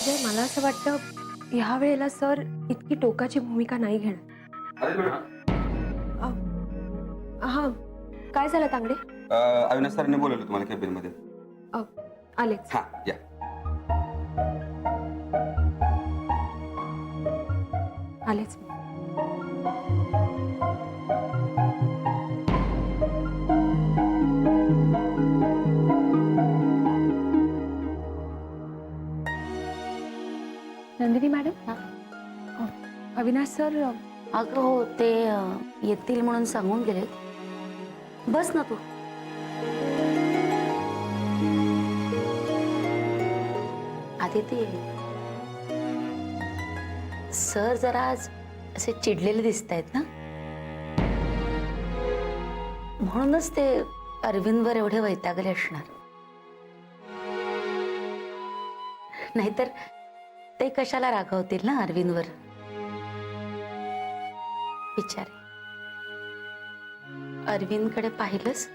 म्हणजे मला असं वाटतं ह्या वेळेला सर इतकी टोकाची भूमिका नाही घेणार. अरे मॅडम. हा, काय झालं तांगडे? अविनाश सरांनी बोलवलं तुम्हाला कॅबिनमध्ये. अ, आलेच. हां या. आलेच. नंदिनी मॅडम. अविनाश सर. अगं हो, ते येतील म्हणून सांगून गेले. बस ना तू. आदिती, सर जरा आज असे चिडलेले दिसत आहेत ना, म्हणूनच ते अरविंदवर एवढे वैतागले असणार. नाहीतर ते कशाला रागवतील ना अरविंदवर. बिचारे. अरविंदकडे पाहिलंस,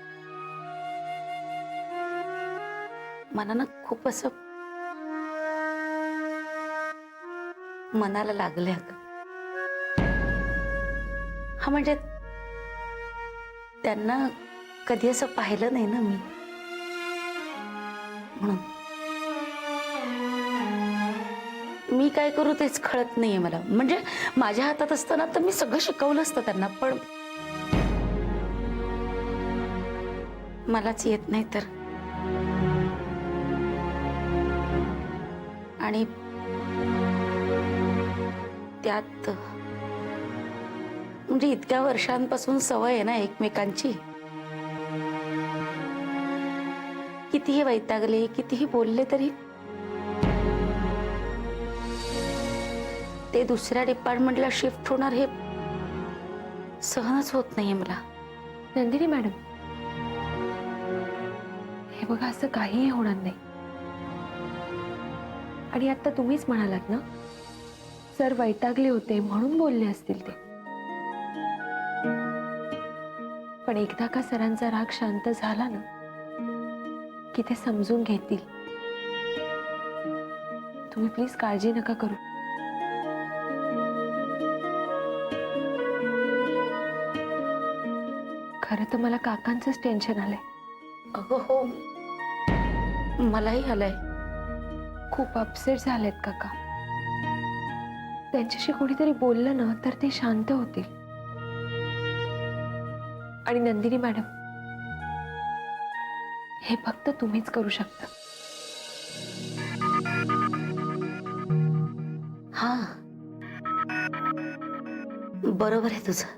मला ना खूप असं मनाला लागले. हा म्हणजे त्यांना कधी असं पाहिलं नाही ना मी, म्हणून मी काय करू तेच कळत नाहीये मला. म्हणजे माझ्या हातात असताना तर मी सगळं शिकवलं असतं त्यांना, पण मलाच येत नाही तर. आणि त्यात म्हणजे इतक्या वर्षांपासून सवय आहे ना एकमेकांची. कितीही वैतागले, कितीही बोलले तरी ते दुसऱ्या डिपार्टमेंटला शिफ्ट होणार हे सहनच होत नाहीये मला. नंदिनी मॅडम, हे बघा, असं काहीही होणार नाही. आणि आता तुम्हीच म्हणालात ना, सर वैतागले होते म्हणून बोलले असतील ते. पण एकदा का सरांचा राग शांत झाला ना, की ते समजून घेतील. तुम्ही प्लीज काळजी नका करू. खरं तर मला काकांचंच टेन्शन आलंय. अगं हो, मलाही आलंय. खूप अपसेट झालेत काका. त्यांच्याशी कोणीतरी बोललं ना तर ते शांत होतील. आणि नंदिनी मॅडम, हे फक्त तुम्हीच करू शकता. हा, बरोबर आहे तुझं.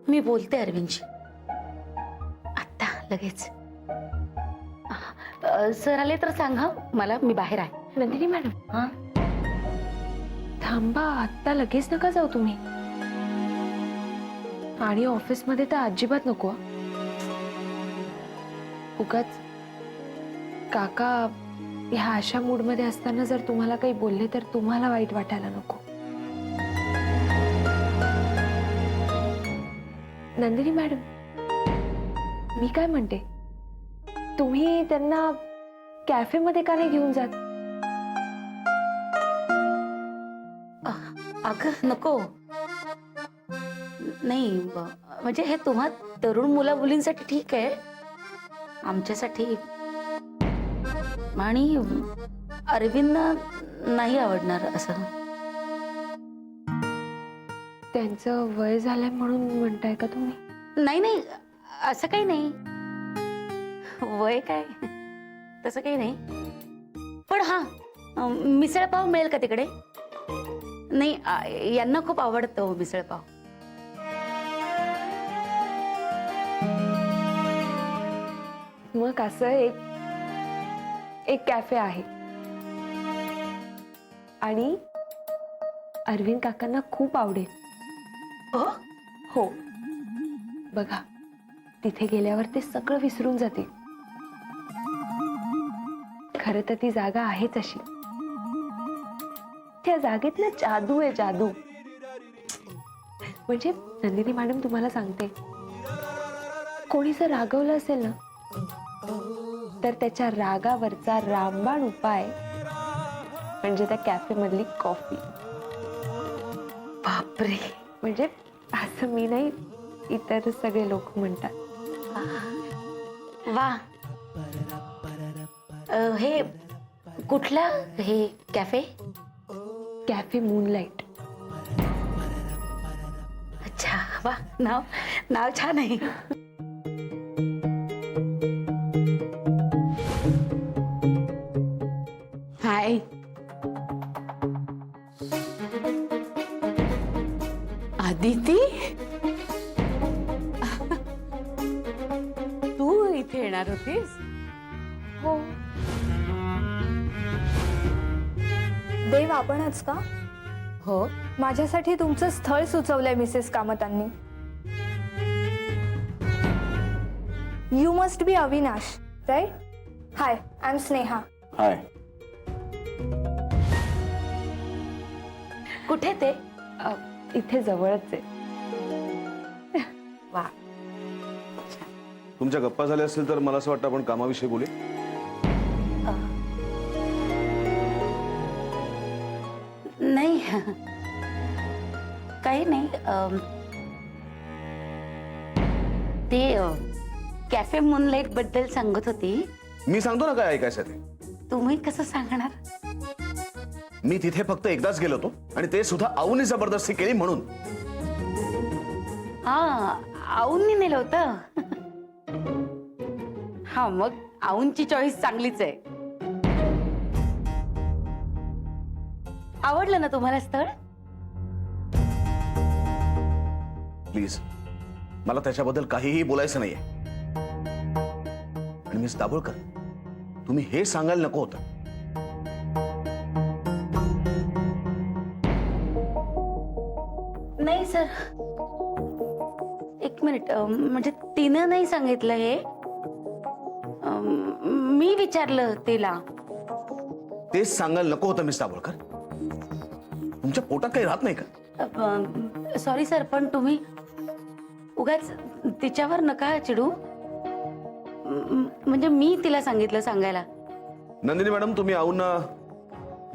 मी बोलते अरविंदशी आत्ता लगेच. सर आले तर सांगा मला, मी बाहेर आहे. नंदिनी मॅडम, हा, थांबा, आत्ता लगेच नका जाऊ तुम्ही. आणि ऑफिसमध्ये तर अजिबात नको. उगाच काका ह्या अशा मूडमध्ये असताना जर तुम्हाला काही बोलले तर तुम्हाला वाईट वाटायला नको. नंदिनी मॅडम, मी काय म्हणते, तुम्ही त्यांना कॅफेमध्ये का नाही घेऊन जात? अगं नको. नाही, म्हणजे हे तुम्हा तरुण मुला मुलींसाठी ठीक आहे, आमच्यासाठी आणि अरविंदना नाही आवडणार असं. त्यांचं वय झालंय म्हणून म्हणताय का तुम्ही? नाही नाही, असं काही नाही. वय काय तसं काही नाही. पण हा, मिसळपाव मिळेल का तिकडे? नाही, यांना खूप आवडतं मिसळपाव. मग असं एक कॅफे आहे आणि अरविंद काकांना खूप आवडेल. हो, बघा, तिथे गेल्यावर ते सगळं विसरून जाते. खरं तर ती जागा आहेच अशी. त्या जागेत ना जादू आहे, जादू. म्हणजे नंदिनी मॅडम, तुम्हाला सांगते, कोणी जर रागवलं असेल ना तर त्याच्या रागावरचा रामबाण उपाय म्हणजे त्या कॅफे मधली कॉफी. बापरे. म्हणजे असं मी नाही, इतर सगळे लोक म्हणतात. वा. हे कुठला हे कॅफे? Cafe moonlight. अच्छा, वा. नाव नाव छान आहे. हाय. आदिती, तू इथे येणार होतीस? हो. देव आपणच का? हो. माझ्यासाठी तुमचं स्थळ सुचवलंय मिसेस कामतांनी. You must be Avinash, right? Hi, I am Sneha. Hi. कुठे ते? इथे जवळच आहे. वा. तुमच्या गप्पा झाल्या असतील तर मला असं वाटतं आपण कामाविषयी बोलू. नाही, काही नाही. ते कॅफे मूनलाईट बद्दल सांगत होती. मी सांगतो ना काय ऐकायचं ते. तुम्ही कसं सांगणार? मी तिथे फक्त एकदाच गेलो होतो आणि ते सुद्धा आऊने जबरदस्ती केली म्हणून. हा, आऊंनी नेलं होतं. हा, मग आऊंची चॉईस चांगलीच आहे. आवडलं ना तुम्हाला स्थळ? प्लीज, मला त्याच्याबद्दल काहीही बोलायचं नाहीये. आणि मिस दाभोळकर, तुम्ही हे सांगायला नको होतं. नाही सर, एक मिनिट. म्हणजे तिनं नाही सांगितलं हे. मी विचारलं तिला. तेच सांगायला नको होतं मिस दाभोळकर. तुमच्या पोटात काही राहत नाही का? सॉरी सर, पण तुम्ही उगाच तिच्यावर नका चिडू. म्हणजे मी तिला सांगितलं सांगायला. नंदिनी मॅडम, तुम्ही आऊंना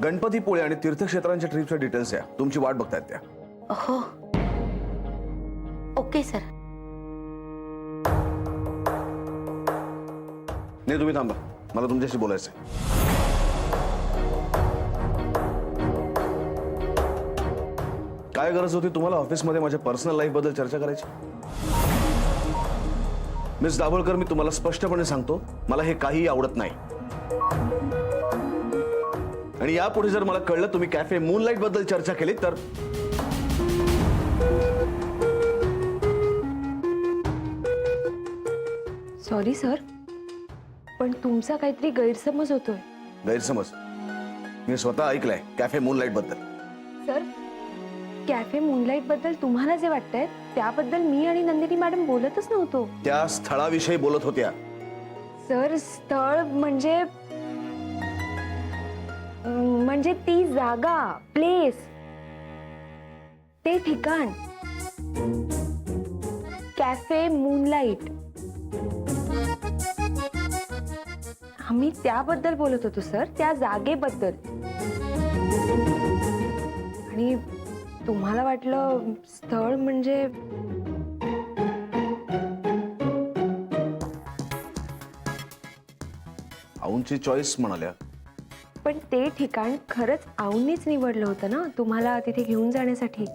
गणपतीपुळे आणि तीर्थक्षेत्रांच्या ट्रिपच्या डिटेल्स द्या. तुमची वाट बघतायत त्या. हो, ओके सर. नाही, तुम्ही थांबा, मला तुमच्याशी बोलायचंय. काय गरज होती तुम्हाला ऑफिसमध्ये माझ्या पर्सनल लाईफ बद्दल चर्चा करायची? मिस दाभोळकर, मी तुम्हाला स्पष्टपणे सांगतो, मला हे काहीही आवडत नाही. आणि यापुढे जर मला कळलं तुम्ही कॅफे मूनलाईट बद्दल चर्चा केली तर सॉरी सर, पण तुमचा काहीतरी गैरसमज होतोय. गैरसमज? मी स्वतः ऐकलंय कॅफे मूनलाईट बद्दल. सर, कॅफे मूनलाईट बद्दल तुम्हाला जे वाटतंय त्याबद्दल मी आणि नंदिनी मॅडम बोलतच नव्हतो. त्या स्थळाविषयी बोलत होत्या. सर, स्थळ म्हणजे ती जागा, प्लेस, ते ठिकाण. Cafe moonlight. आम्ही त्याबद्दल बोलत होतो सर, त्या जागेबद्दल. आणि तुम्हाला वाटलं स्थळ म्हणजे आऊंची चॉईस म्हणाल्या. पण ते ठिकाण खरंच आऊंनीच निवडलं होतं ना तुम्हाला तिथे घेऊन जाण्यासाठी.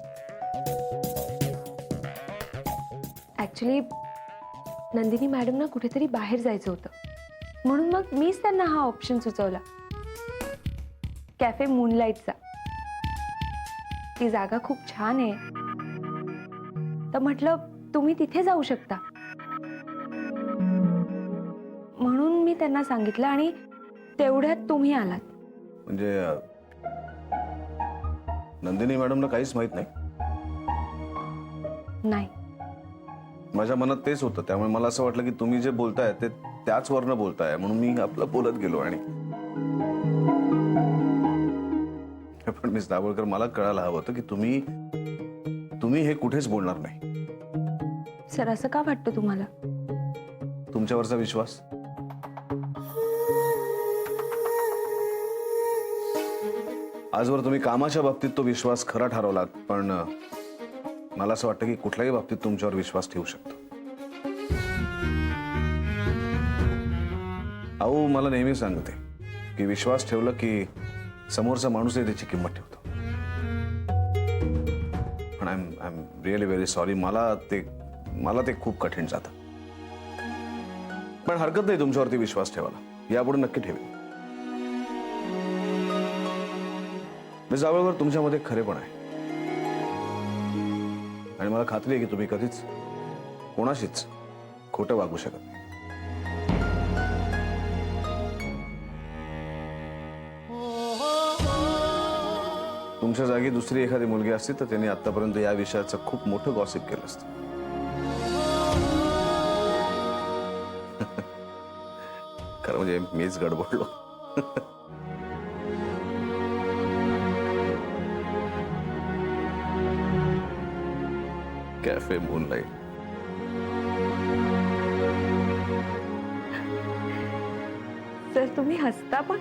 ऍक्च्युली नंदिनी मॅडमना कुठेतरी बाहेर जायचं होतं, म्हणून मग मीच त्यांना हा ऑप्शन सुचवला, कॅफे मूनलाईटचा. ती जागा खूप छान आहे, तर म्हटलं तुम्ही तिथे जाऊ शकता. म्हणून मी त्यांना सांगितलं आणि तेवढ्यात तुम्ही आलात. म्हणजे नंदिनी मॅडमला काहीच माहित नाही? नाही. माझ्या मनात तेच होतं, त्यामुळे मला असं वाटलं की तुम्ही जे बोलताय ते त्याच वरनं बोलताय, म्हणून मी आपलं बोलत गेलो. आणि पण मिस दाभोळकर, मला कळायला हवं होतं की तुम्ही हे कुठेच बोलणार नाही. सर, असं का वाटतं तुम्हाला? तुमच्यावरचा विश्वास. आजवर तुम्ही कामाच्या बाबतीत तो विश्वास खरा ठरवलात, पण मला असं वाटतं की कुठल्याही बाबतीत तुमच्यावर विश्वास ठेवू शकतो. अहो मला नेहमी सांगते की विश्वास ठेवलं की समोरचा माणूसही त्याची किंमत ठेवतो. पण I am really very sorry, मला ते खूप कठीण जातं. पण हरकत नाही तुमच्यावरती विश्वास ठेवायला, यापुढे नक्की ठेवेल. मी जावळवर तुमच्यामध्ये खरेपण आहे आणि मला खात्री आहे की तुम्ही कधीच कोणाशीच खोटं वागू शकत नाही. तुमच्या जागी दुसरी एखादी मुलगी असती तर त्यांनी आतापर्यंत या विषयाचं खूप मोठं गॉसिप केलं असतं. खरं म्हणजे मीच गडबडलो. Cafe moonlight. सर तुम्ही हसता पण.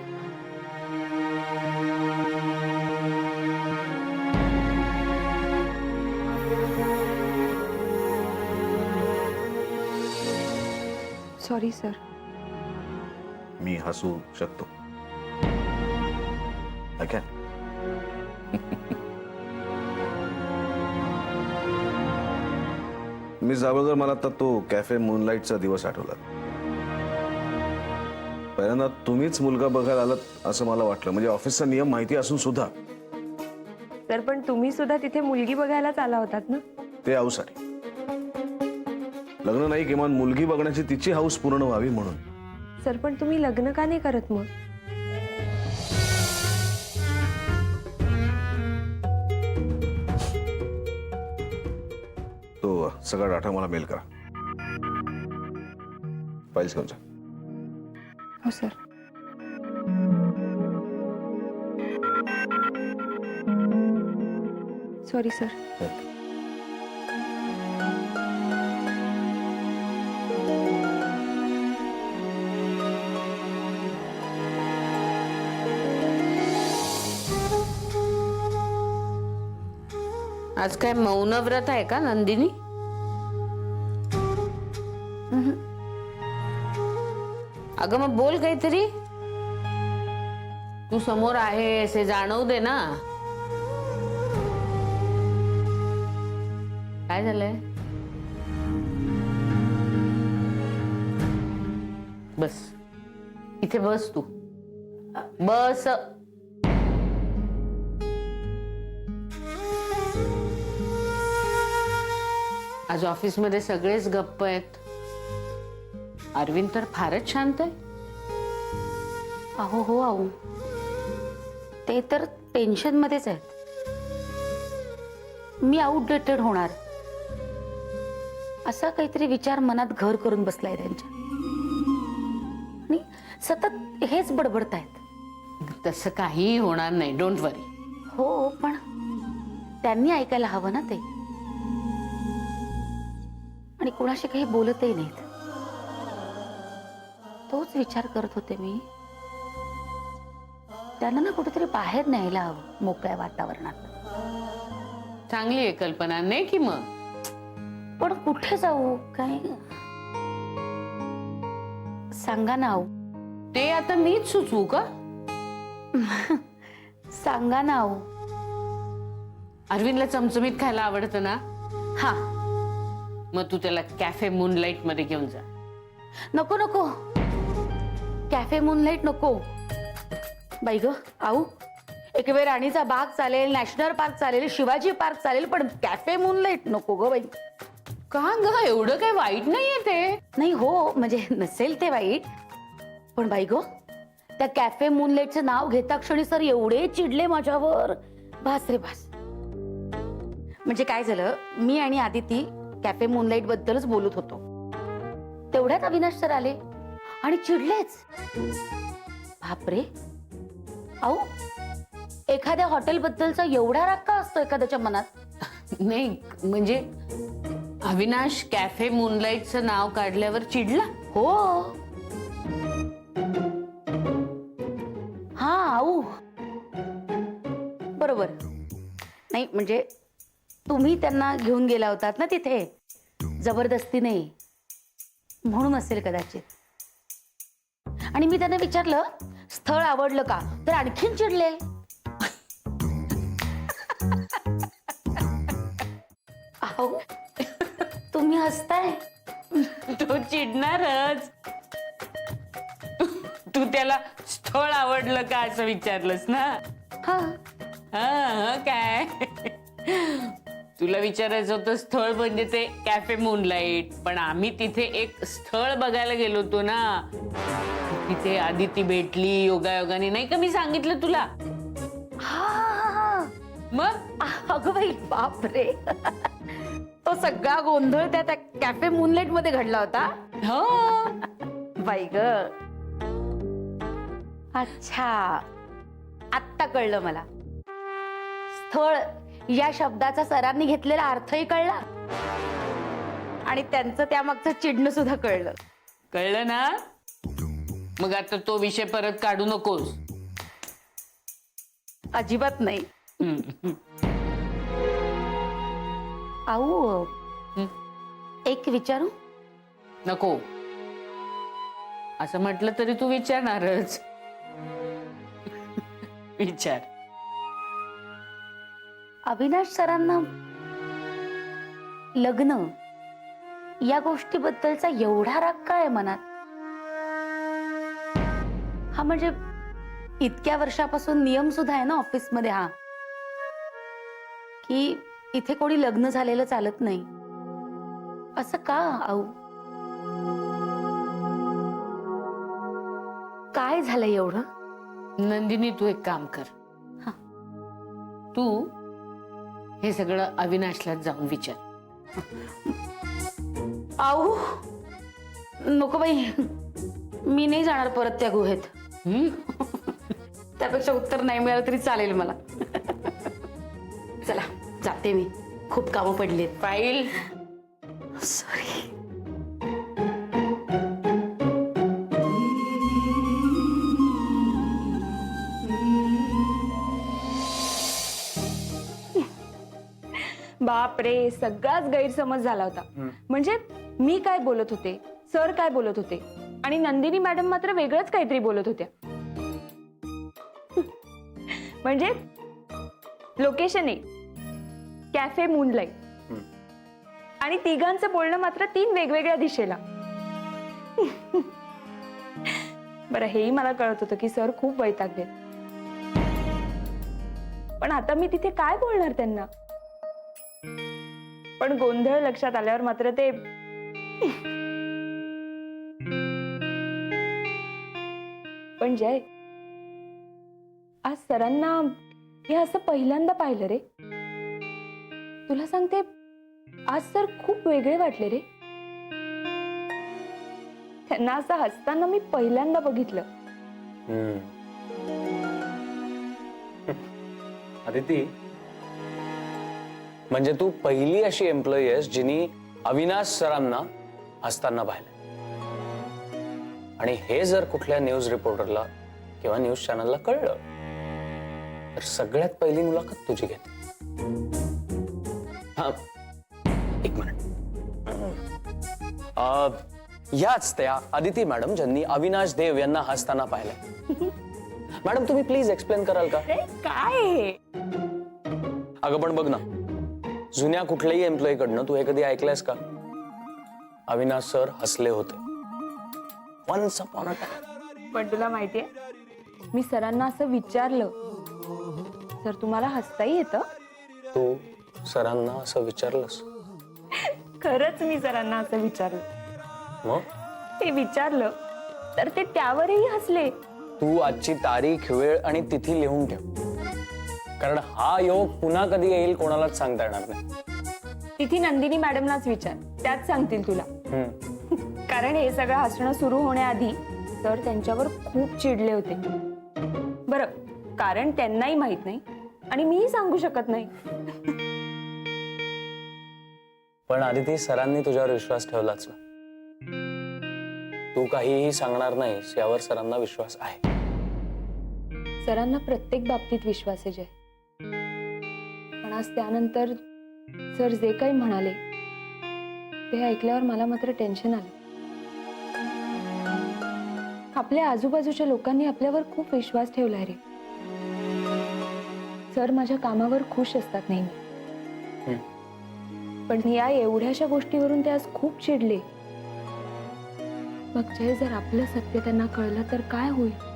Sorry sir. मी हसू शकतो. I can. मी जावळकर, मला आता तो कॅफे मूनलाईटचा दिवस आठवला. पहिल्यांदा तुम्हीच मुलगा बघायला आलात असं मला वाटलं, म्हणजे ऑफिसचा नियम माहिती असून सुद्धा. सर पण तुम्ही सुद्धा तिथे मुलगी बघायलाच आला होतात ना. ते हौसाठी. लग्न नाही, किमान मुलगी बघण्याची तिची हौस पूर्ण व्हावी म्हणून. सर पण तुम्ही लग्न का नाही करत मग? तो सगळा डाटा मला मेल करा. फाईल्स घेऊन जा. हो सर. Sorry sir. आज काय मौन व्रत आहे का नंदिनी? अगं मग बोल काहीतरी. तू समोर आहेस हे जाणवू दे ना. काय झालंय? बस इथे बस, तू बस. आज ऑफिस मध्ये सगळेच गप्प आहेत. अरविंद तर फारच शांत आहे. अहो हो आऊ, ते तर टेन्शन मध्येच आहेत. मी आउटडेटेड होणार असा काहीतरी विचार मनात घर करून बसलाय त्यांच्या, आणि सतत हेच बडबडतायत. तसं काहीही होणार नाही, डोंट वरी. हो पण त्यांनी ऐकायला हवं ना ते, आणि कुणाशी काही बोलतही नाहीत. तोच विचार करत होते मी, त्यांना ना कुठेतरी बाहेर न्यायला हवं मोकळ्या वातावरणात. चांगली आहे कल्पना, नाही की मग? पण कुठे जाऊ, काय सांगा ना आऊ. ते आता मीच सुचवू का? सांगा ना आऊ. अरविंदला चमचमीत खायला आवडतं ना? हा. मग तू त्याला कॅफे मूनलाईट मध्ये घेऊन जा. नको नको, कॅफे मूनलाईट नको. बाई ग आऊ, एक वेळ राणीचा बाग चालेल, नॅशनल पार्क चालेल, शिवाजी पार्क चालेल, पण कॅफे मूनलाईट नको ग बाई. का ग, एवढं काही वाईट नाहीये ते. नाही हो, म्हणजे नसेल ते वाईट, पण बाई ग त्या कॅफे मूनलाईटचं नाव घेता क्षणी सर एवढे चिडले माझ्यावर, भास रे भास. म्हणजे काय झालं, मी आणि आदिती कॅफे मूनलाईट बद्दलच बोलत होतो, तेवढ्यात अविनाश सर आले आणि चिडलेच. बापरे अहो, एखाद्या हॉटेल बद्दलचा एवढा राग का असतो एखाद्याच्या मनात? नाही म्हणजे अविनाश कॅफे मूनलाईटचं नाव काढल्यावर चिडला? हो. हा आऊ, बरोबर. नाही म्हणजे तुम्ही त्यांना घेऊन गेला होतात ना तिथे, जबरदस्ती नाही, म्हणून असेल कदाचित. आणि मी त्यांना विचारलं स्थळ आवडलं का, तर आणखीन चिडले. अहो, तुम्ही हसताय. तो चिडणारच. तू त्याला स्थळ आवडलं का असं विचारलंस ना? हा, हा काय तुला विचारायचं होतं स्थळ म्हणजे ते कॅफे मूनलाईट, पण आम्ही तिथे एक स्थळ बघायला गेलो होतो ना. तिथे आदिती भेटली योगायोगाने, नाही का मी सांगितलं तुला? हा, हा. मग अगं बाई, बापरे. तो सगळा गोंधळ त्या कॅफे मूनलाईट मध्ये घडला होता. हो. बाई ग. अच्छा, आत्ता कळलं मला. स्थळ या शब्दाचा सरांनी घेतलेला अर्थही कळला आणि त्यांचं त्यामागचं चिडणं सुद्धा कळलं. कळलं ना? मग आता तो विषय परत काढू नकोस. अजिबात नाही. आऊ, एक विचारू? नको. असं म्हटलं तरी तू विचारणारच. विचार. अविनाश सरांना लग्न या गोष्टीबद्दलचा एवढा राग काय मनात? हा म्हणजे इतक्या वर्षापासून नियम सुद्धा आहे ना ऑफिसमध्ये हा, की इथे कोणी लग्न झालेलं चालत नाही. असं का आऊ? काय झालं एवढं? नंदिनी, तू एक काम कर. हा. तू हे सगळं अविनाशला जाऊन विचार. आऊ, नको बाई, मी नाही जाणार परत त्या गुहेत. त्यापेक्षा उत्तर नाही मिळालं तरी चालेल मला. चला जाते मी, खूप कामं पडलीत. फाईल. सॉरी. बापरे, सगळाच गैरसमज झाला होता. म्हणजे मी काय बोलत होते, सर काय बोलत होते आणि नंदिनी मॅडम मात्र वेगळंच काहीतरी बोलत होत्या. म्हणजे लोकेशन आहे कॅफे मूनलाईट आणि तिघांचं बोलणं मात्र 3 वेगवेगळ्या दिशेला. बरं, हेही मला कळत होतं की सर खूप वैतागले, पण आता मी तिथे काय बोलणार त्यांना? पण गोंधळ लक्षात आल्यावर मात्र ते पण जय, आज सरांना हे असं पहिल्यांदा पाहिलं रे. तुला सांगते, आज सर खूप वेगळे वाटले रे. त्यांना असं हसताना मी पहिल्यांदा बघितलं. अदिती, म्हणजे तू पहिली अशी एम्प्लॉई आहेस जिनी अविनाश सरांना हसताना पाहिलं. आणि हे जर कुठल्या न्यूज रिपोर्टरला किंवा न्यूज चॅनलला कळलं तर सगळ्यात पहिली मुलाखत तुझी घेते. हा, एक मिनिट. याच त्या अदिती मॅडम ज्यांनी अविनाश देव यांना हसताना पाहिलं. मॅडम, तुम्ही प्लीज एक्सप्लेन कराल का? काय? अगं पण बघ ना, जुन्या कुठल्याही एम्प्लॉई कडनं तू हे कधी ऐकलंयस का? अविनाश सर हसले होते वन्स अपॉन अ टाइम. पण तुला माहितीये, मी सरांना असं विचारलं, सर तुम्हाला हसताही येतं? तू सरांना असं विचारलंस? खरंच मी सरांना असं विचारलं. मग ते विचारलं तर ते त्यावरही हसले. तू आजची तारीख, वेळ आणि तिथी लिहून ठेव, कारण हा योग पुन्हा कधी येईल कोणालाच सांगता येणार नाही. तिथे नंदिनी मॅडमलाच विचार, त्याच सांगतील तुला. कारण हे सगळं हसणं सुरू होण्याआधी सर त्यांच्यावर खूप चिडले होते. बरं, कारण त्यांनाही माहित नाही आणि मीही सांगू शकत नाही. पण आदिती, सरांनी तुझ्यावर विश्वास ठेवलाच ना. तू काहीही सांगणार नाहीस यावर सरांना विश्वास आहे. सरांना प्रत्येक बाबतीत विश्वास आहे जय. पण आज त्यानंतर सर जे काही म्हणाले ते ऐकल्यावर मला मात्र टेन्शन आलं. आपल्या आजूबाजूच्या लोकांनी आपल्यावर खूप विश्वास ठेवलाय रे. सर माझ्या कामावर खुश असतात नेहमी, पण या एवढ्याशा गोष्टीवरून ते आज खूप चिडले. मग जय, जर आपलं सत्य त्यांना कळलं तर काय होईल?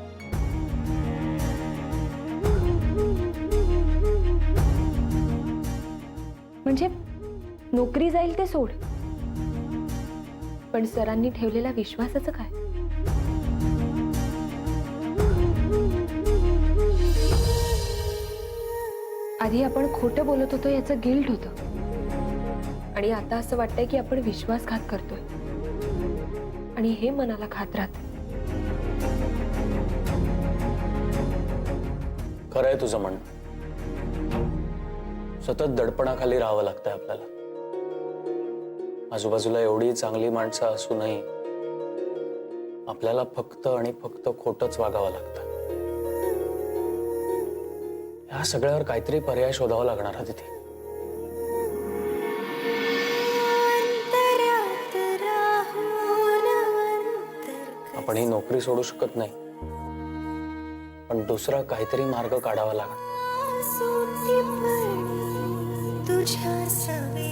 म्हणजे नोकरी जाईल ते सोड, पण सरांनी ठेवलेल्या विश्वासाचं काय? आधी आपण खोटं बोलत होतो याचं गिल्ट होतं, आणि आता असं वाटतंय की आपण विश्वासघात करतोय, आणि हे मनाला खात राहत. खरंय तुझं म्हणणं. सतत दडपणाखाली राहावं लागतंय आपल्याला. आजूबाजूला एवढी चांगली माणसं असूनही आपल्याला फक्त आणि फक्त खोटंच वागावं लागतं. या सगळ्यावर काहीतरी पर्याय शोधावा लागणार आहे तिथे. आपण ही नोकरी सोडू शकत नाही, पण दुसरा काहीतरी मार्ग काढावा लागणार. तुझ्या सवे